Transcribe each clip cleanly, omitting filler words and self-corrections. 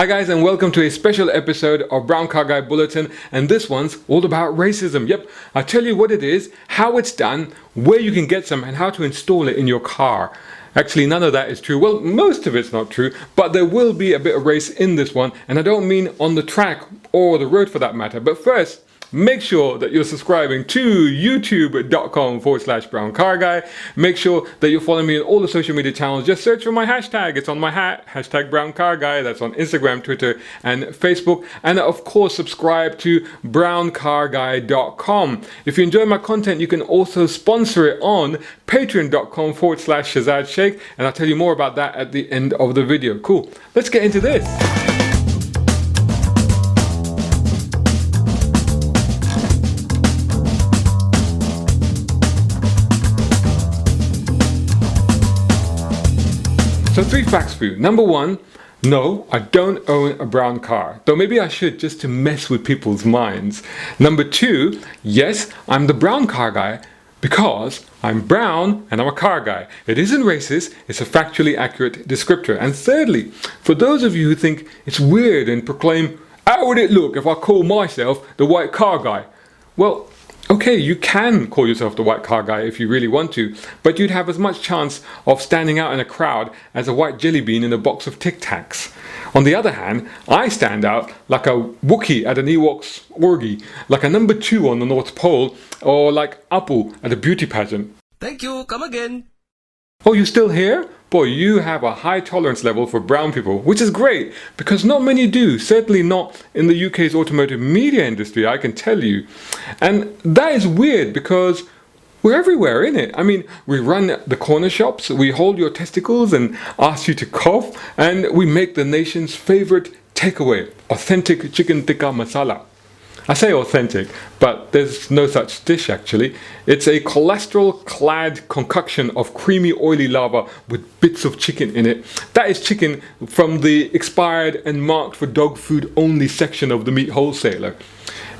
Hi guys, and welcome to a special episode of BrownCarGuy Bulletin, and this one's all about racism. Yep, I'll tell you what it is, how it's done, where you can get some, and how to install it in your car. Actually, none of that is true. Well, most of it's not true, but there will be a bit of race in this one, and I don't mean on the track or the road for that matter. But first, make sure that you're subscribing to youtube.com/BrownCarGuy. Make sure that you're following me on all the social media channels. Just search for my hashtag. It's on my hat, #BrownCarGuy. That's on Instagram, Twitter, and Facebook. And of course, subscribe to BrownCarGuy.com. If you enjoy my content, you can also sponsor it on Patreon.com/ShazadSheikh. And I'll tell you more about that at the end of the video. Cool. Let's get into this. So 3 facts for you. Number 1, no, I don't own a brown car, though maybe I should just to mess with people's minds. Number 2, yes, I'm the brown car guy because I'm brown and I'm a car guy. It isn't racist, it's a factually accurate descriptor. And thirdly, for those of you who think it's weird and proclaim, how would it look if I call myself the white car guy? Well, okay, you can call yourself the white car guy if you really want to, but you'd have as much chance of standing out in a crowd as a white jelly bean in a box of Tic Tacs. On the other hand, I stand out like a Wookiee at an Ewok's orgy, like a number 2 on the North Pole, or like Apple at a beauty pageant. Thank you, come again. Oh, you still here? Boy, you have a high tolerance level for brown people, which is great, because not many do, certainly not in the UK's automotive media industry, I can tell you. And that is weird because we're everywhere, innit? I mean, we run the corner shops, we hold your testicles and ask you to cough, and we make the nation's favorite takeaway, authentic chicken tikka masala. I say authentic, but there's no such dish actually. It's a cholesterol-clad concoction of creamy oily lava with bits of chicken in it. That is chicken from the expired and marked for dog food only section of the meat wholesaler.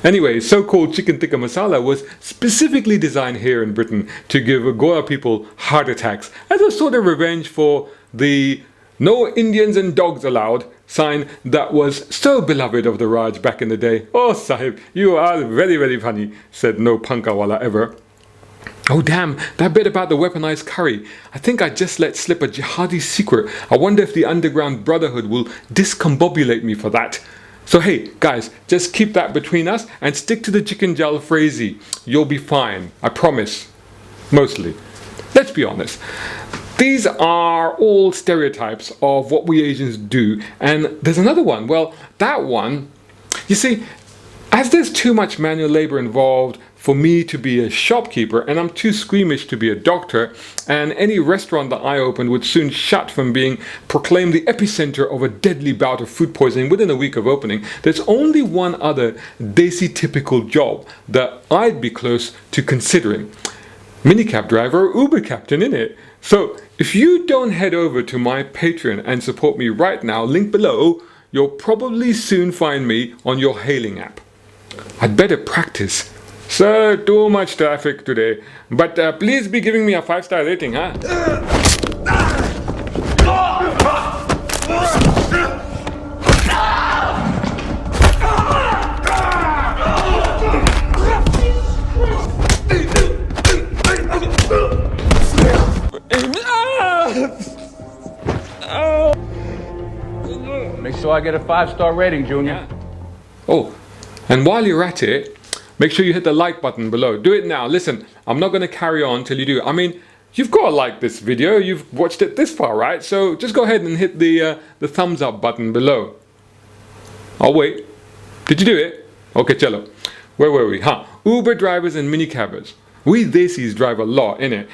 Anyway, so-called chicken tikka masala was specifically designed here in Britain to give Goa people heart attacks as a sort of revenge for the "No Indians and Dogs Allowed" sign that was so beloved of the Raj back in the day. Oh Sahib, you are very, very funny, said no punkawala ever. Oh damn, that bit about the weaponized curry. I think I just let slip a jihadi secret. I wonder if the underground brotherhood will discombobulate me for that. So hey, guys, just keep that between us and stick to the chicken jalfrezi. You'll be fine, I promise. Mostly. Let's be honest. These are all stereotypes of what we Asians do, and there's another one. Well, that one, you see, as there's too much manual labor involved for me to be a shopkeeper, and I'm too squeamish to be a doctor, and any restaurant that I opened would soon shut from being proclaimed the epicenter of a deadly bout of food poisoning within a week of opening, there's only one other Desi typical job that I'd be close to considering. Minicab driver or Uber captain, innit? So if you don't head over to my Patreon and support me right now, link below, you'll probably soon find me on your hailing app. I'd better practice. Sir, too much traffic today, but please be giving me a 5-star rating, huh? Make sure I get a 5-star rating, Junior. Oh, and while you're at it, make sure you hit the like button below. Do it now. Listen, I'm not going to carry on till you do. I mean, you've got to like this video. You've watched it this far, right? So just go ahead and hit the thumbs up button below. I'll wait. Did you do it? Okay, cello. Where were we? Uber drivers and minicabbers. We Desis drive a lot, innit?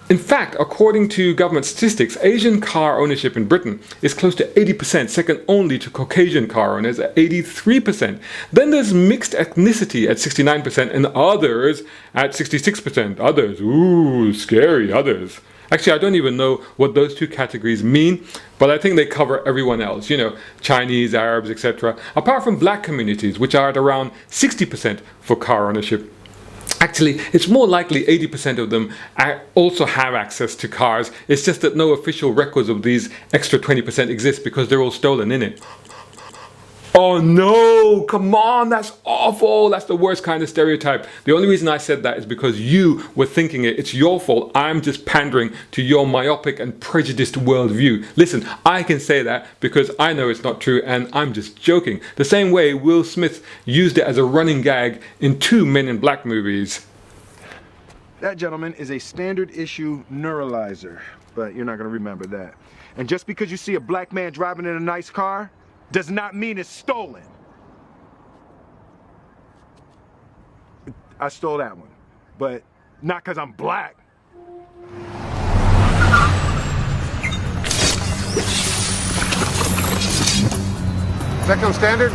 In fact, according to government statistics, Asian car ownership in Britain is close to 80%, second only to Caucasian car owners at 83%. Then there's mixed ethnicity at 69% and others at 66%. Others, ooh, scary, others. Actually, I don't even know what those two categories mean, but I think they cover everyone else, you know, Chinese, Arabs, etc. Apart from black communities, which are at around 60% for car ownership. Actually, it's more likely 80% of them also have access to cars. It's just that no official records of these extra 20% exist because they're all stolen, innit? Oh no, come on, that's awful. That's the worst kind of stereotype. The only reason I said that is because you were thinking it. It's your fault. I'm just pandering to your myopic and prejudiced worldview. Listen, I can say that because I know it's not true and I'm just joking. The same way Will Smith used it as a running gag in 2 Men in Black movies. That, gentleman, is a standard issue neuralizer, but you're not going to remember that. And just because you see a black man driving in a nice car does not mean it's stolen. I stole that one, but not because I'm black. Does that come standard?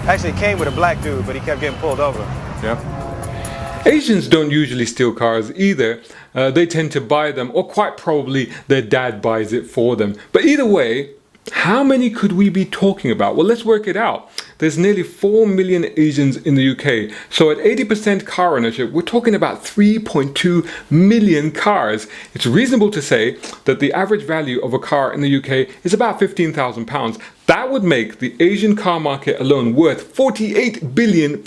Actually, it came with a black dude, but he kept getting pulled over. Yeah. Asians don't usually steal cars either. They tend to buy them, or quite probably their dad buys it for them. But either way, how many could we be talking about? Well, let's work it out. There's nearly 4 million Asians in the UK. So at 80% car ownership, we're talking about 3.2 million cars. It's reasonable to say that the average value of a car in the UK is about £15,000. That would make the Asian car market alone worth £48 billion.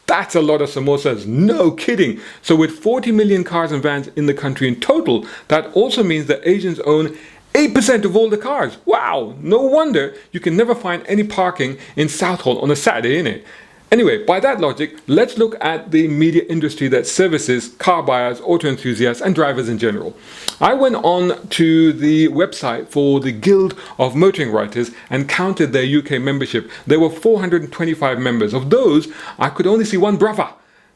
That's a lot of samosas, no kidding. So with 40 million cars and vans in the country in total, that also means that Asians own 8% of all the cars. Wow, no wonder you can never find any parking in Southall on a Saturday, innit? Anyway, by that logic, let's look at the media industry that services car buyers, auto enthusiasts and drivers in general. I went on to the website for the Guild of Motoring Writers and counted their UK membership. There were 425 members. Of those, I could only see one brother,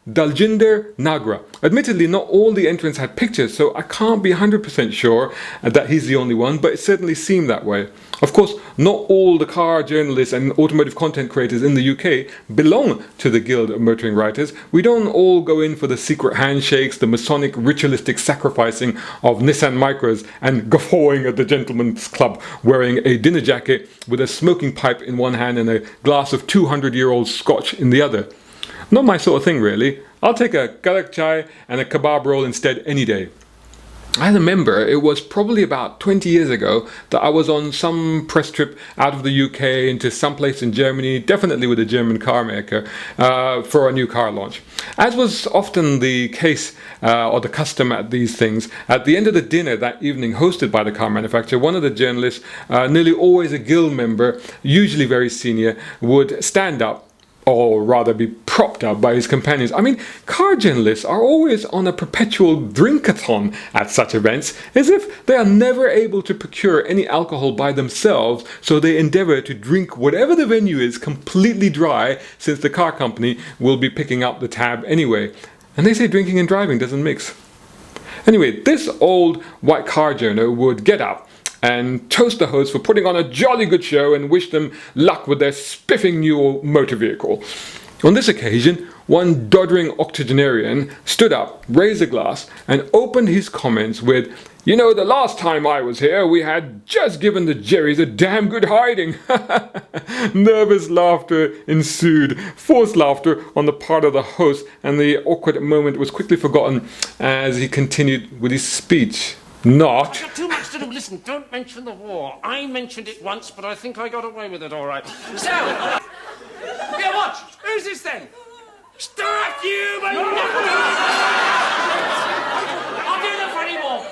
Daljinder Nagra. Admittedly, not all the entrants had pictures, so I can't be 100% sure that he's the only one, but it certainly seemed that way. Of course, not all the car journalists and automotive content creators in the UK belong to the Guild of Motoring Writers. We don't all go in for the secret handshakes, the Masonic ritualistic sacrificing of Nissan Micros, and guffawing at the gentleman's club wearing a dinner jacket with a smoking pipe in one hand and a glass of 200-year-old scotch in the other. Not my sort of thing, really. I'll take a karak chai and a kebab roll instead any day. I remember it was probably about 20 years ago that I was on some press trip out of the UK into some place in Germany, definitely with a German car maker, for a new car launch. As was often the case or the custom at these things, at the end of the dinner that evening hosted by the car manufacturer, one of the journalists, nearly always a guild member, usually very senior, would stand up, or rather be propped up by his companions. I mean, car journalists are always on a perpetual drinkathon at such events, as if they are never able to procure any alcohol by themselves, so they endeavour to drink whatever the venue is completely dry, since the car company will be picking up the tab anyway. And they say drinking and driving doesn't mix. Anyway, this old white car journo would get up and toast the host for putting on a jolly good show and wish them luck with their spiffing new motor vehicle. On this occasion, one doddering octogenarian stood up, raised a glass, and opened his comments with, "You know, the last time I was here, we had just given the Jerrys a damn good hiding." Nervous laughter ensued, forced laughter on the part of the host, and the awkward moment was quickly forgotten as he continued with his speech. Not. I've got too much to do. Listen, don't mention the war. I mentioned it once, but I think I got away with it all right. So, yeah, watch. Who's this then? Start you, but I'll do that for any more.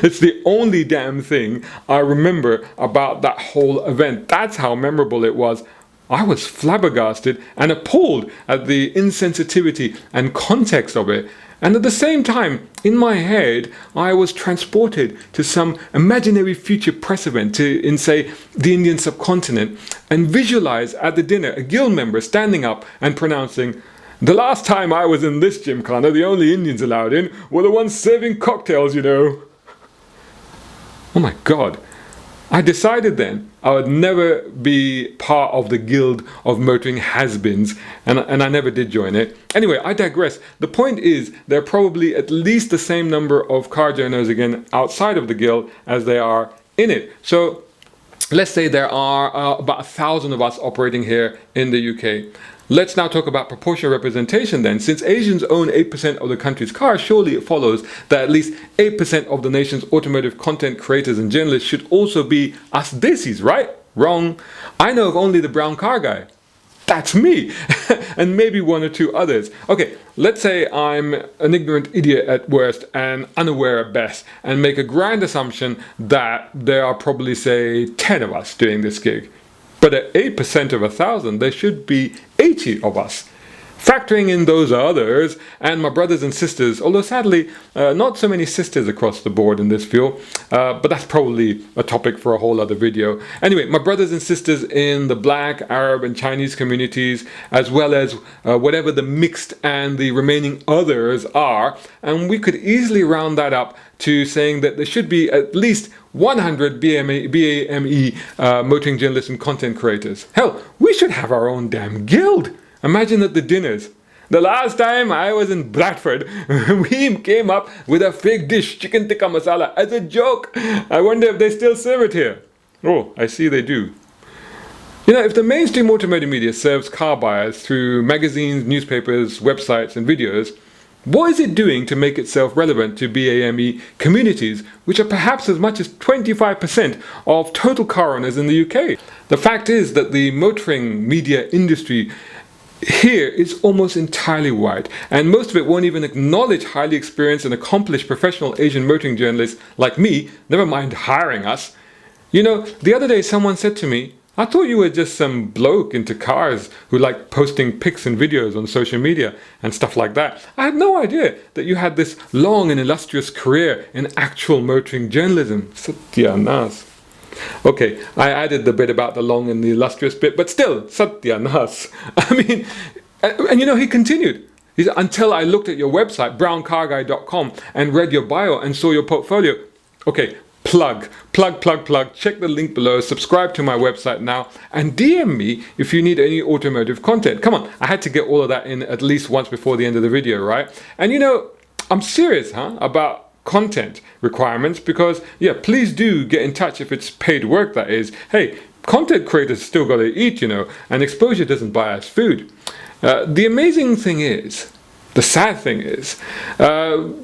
It's the only damn thing I remember about that whole event. That's how memorable it was. I was flabbergasted and appalled at the insensitivity and context of it. And at the same time, in my head, I was transported to some imaginary future press event in, say, the Indian subcontinent, and visualized at the dinner a guild member standing up and pronouncing, "The last time I was in this gymkhana, the only Indians allowed in were the ones serving cocktails, you know." Oh my God. I decided then I would never be part of the Guild of Motoring Has-Beens, and I never did join it. Anyway, I digress. The point is, there are probably at least the same number of car journos again outside of the Guild as there are in it. So let's say there are about 1,000 of us operating here in the UK. Let's now talk about proportional representation then. Since Asians own 8% of the country's cars, surely it follows that at least 8% of the nation's automotive content creators and journalists should also be us desis, right? Wrong. I know of only the brown car guy. That's me. And maybe one or two others. Okay, let's say I'm an ignorant idiot at worst and unaware at best, and make a grand assumption that there are probably, say, 10 of us doing this gig. But at 8% of 1,000, there should be 80 of us. Factoring in those others and my brothers and sisters, although sadly not so many sisters across the board in this field, but that's probably a topic for a whole other video. Anyway, my brothers and sisters in the Black, Arab and Chinese communities, as well as whatever the mixed and the remaining others are, and we could easily round that up to saying that there should be at least 100 BAME motoring journalists and content creators. Hell, we should have our own damn guild. Imagine at the dinners. The last time I was in Bradford, we came up with a fake dish, chicken tikka masala, as a joke. I wonder if they still serve it here. Oh, I see they do. You know, if the mainstream automotive media serves car buyers through magazines, newspapers, websites and videos, what is it doing to make itself relevant to BAME communities, which are perhaps as much as 25% of total car owners in the UK? The fact is that the motoring media industry here is almost entirely white, and most of it won't even acknowledge highly experienced and accomplished professional Asian motoring journalists like me, never mind hiring us. You know, the other day someone said to me, I thought you were just some bloke into cars who liked posting pics and videos on social media and stuff like that. I had no idea that you had this long and illustrious career in actual motoring journalism. Satyanas. Okay, I added the bit about the long and the illustrious bit, but still, Satyanas. I mean, and you know, he continued. He said, until I looked at your website, BrownCarGuy.com, and read your bio and saw your portfolio. Okay, plug. Check the link below, subscribe to my website now, and DM me if you need any automotive content. Come on, I had to get all of that in at least once before the end of the video, right? And you know, I'm serious, about content requirements, because yeah, please do get in touch if it's paid work, that is. Hey, content creators still gotta eat, you know, and exposure doesn't buy us food. The amazing thing is, the sad thing is,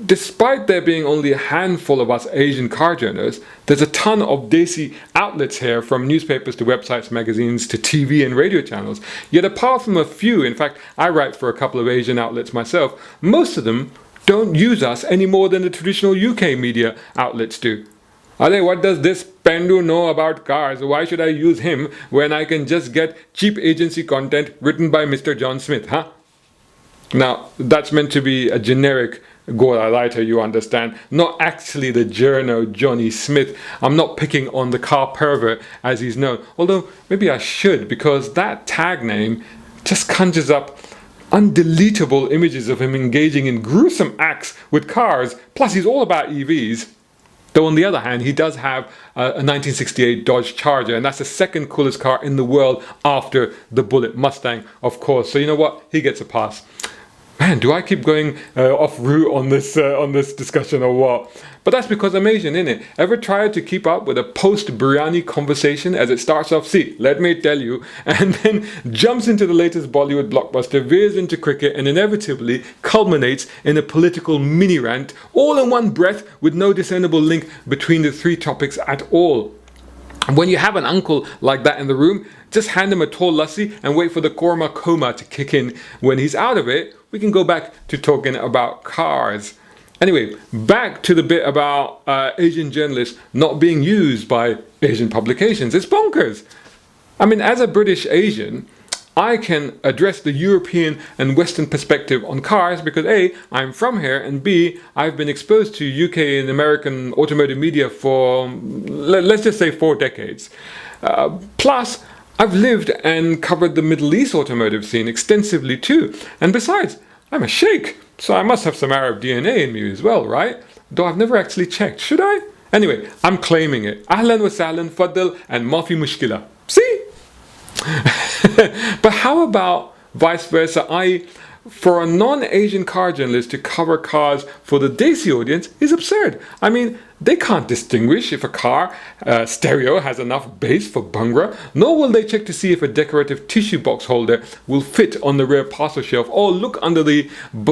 despite there being only a handful of us Asian car journalists, there's a ton of desi outlets here, from newspapers to websites, magazines to TV and radio channels. Yet apart from a few, in fact I write for a couple of Asian outlets myself, most of them don't use us any more than the traditional UK media outlets do. What does this Pendu know about cars? Why should I use him when I can just get cheap agency content written by Mr. John Smith, huh? Now, that's meant to be a generic Gora writer, you understand, not actually the journo Johnny Smith. I'm not picking on the car pervert as he's known, although maybe I should, because that tag name just conjures up undeletable images of him engaging in gruesome acts with cars, plus he's all about EVs. Though on the other hand, he does have a 1968 Dodge Charger, and that's the second coolest car in the world after the Bullet Mustang, of course. So you know what? He gets a pass. Man, do I keep going off route on this discussion or what? But that's because I'm Asian, innit? Ever tried to keep up with a post-biryani conversation as it starts off, see, let me tell you, and then jumps into the latest Bollywood blockbuster, veers into cricket, and inevitably culminates in a political mini-rant, all in one breath with no discernible link between the three topics at all. And when you have an uncle like that in the room, just hand him a tall lassi and wait for the korma coma to kick in. When he's out of it, we can go back to talking about cars. Anyway, back to the bit about Asian journalists not being used by Asian publications. It's bonkers. I mean, as a British Asian, I can address the European and Western perspective on cars because A, I'm from here, and B, I've been exposed to UK and American automotive media for, let's just say, 4 decades. Plus, I've lived and covered the Middle East automotive scene extensively too. And besides, I'm a sheikh, so I must have some Arab DNA in me as well, right? Though I've never actually checked. Should I? Anyway, I'm claiming it. Ahlan wa sahlan, faddal, and mafi mushkila. See? But how about vice versa? for a non-Asian car journalist to cover cars for the Desi audience is absurd. I mean, they can't distinguish if a car stereo has enough bass for Bhangra, nor will they check to see if a decorative tissue box holder will fit on the rear parcel shelf, or look under the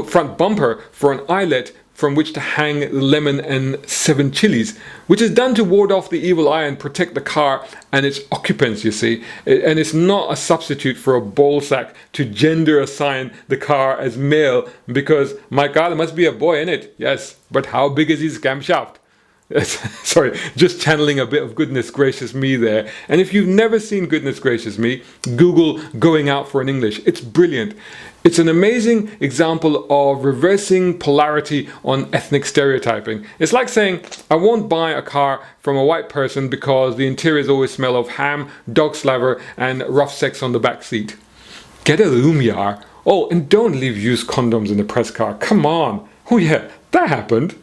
front bumper for an eyelet from which to hang lemon and 7 chilies, which is done to ward off the evil eye and protect the car and its occupants, you see. And it's not a substitute for a ball sack to gender assign the car as male, because my God, there must be a boy in it. Yes, but how big is his camshaft? Sorry, just channeling a bit of Goodness Gracious Me there. And if you've never seen Goodness Gracious Me, Google Going Out for an English. It's brilliant. It's an amazing example of reversing polarity on ethnic stereotyping. It's like saying, I won't buy a car from a white person because the interiors always smell of ham, dog slaver, and rough sex on the back seat. Get a room, yar. Oh, and don't leave used condoms in the press car. Come on. Oh yeah, that happened.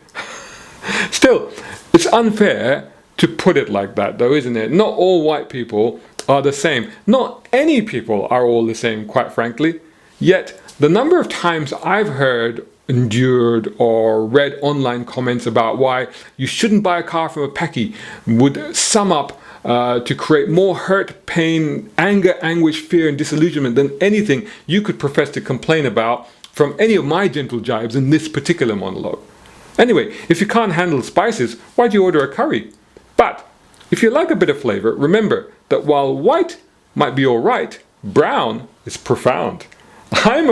Still, it's unfair to put it like that though, isn't it? Not all white people are the same. Not any people are all the same, quite frankly. Yet, the number of times I've heard, endured, or read online comments about why you shouldn't buy a car from a Paki would sum up to create more hurt, pain, anger, anguish, fear, and disillusionment than anything you could profess to complain about from any of my gentle jibes in this particular monologue. Anyway, if you can't handle spices, why do you order a curry? But if you like a bit of flavor, remember that while white might be alright, brown is profound. I'm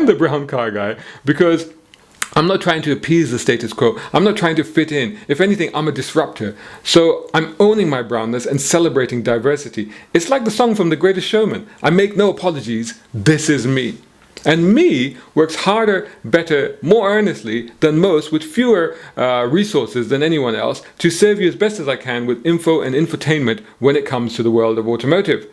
the brown car guy because I'm not trying to appease the status quo. I'm not trying to fit in. If anything, I'm a disruptor. So I'm owning my brownness and celebrating diversity. It's like the song from The Greatest Showman. I make no apologies. This is me. And me works harder, better, more earnestly than most, with fewer resources than anyone else, to serve you as best as I can with info and infotainment when it comes to the world of automotive.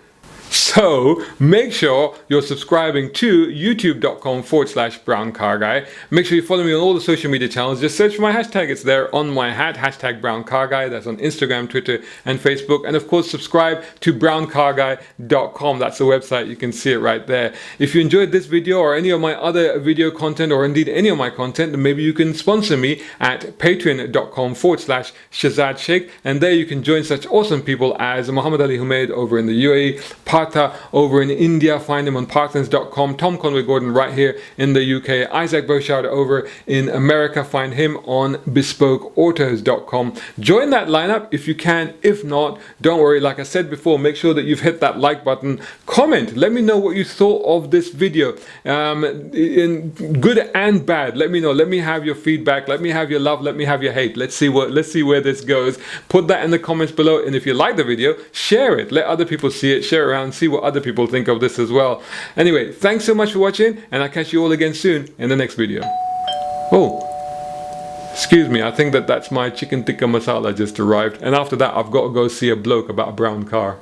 So make sure you're subscribing to youtube.com/BrownCarGuy. Make sure you follow me on all the social media channels. Just search for my hashtag. It's there on my hat, #BrownCarGuy. That's on Instagram, Twitter, and Facebook. And of course, subscribe to BrownCarGuy.com. That's the website. You can see it right there. If you enjoyed this video or any of my other video content, or indeed any of my content, then maybe you can sponsor me at patreon.com/Shazad Sheikh. And there you can join such awesome people as Muhammad Ali Humaid over in the UAE, Partha over in India, find him on parthians.com, Tom Conway Gordon right here in the UK, Isaac Beauchard over in America, find him on bespokeautos.com. Join that lineup if you can. If not, don't worry, like I said before, make sure that you've hit that like button. Comment, let me know what you thought of this video, in good and bad. Let me know, let me have your feedback, let me have your love, let me have your hate. Let's see where this goes. Put that in the comments below, and if you like the video, share it, let other people see it, share it around, see what other people think of this as well. Anyway, thanks so much for watching, and I'll catch you all again soon in the next video. Oh, excuse me, I think that's my chicken tikka masala just arrived, and after that I've got to go see a bloke about a brown car.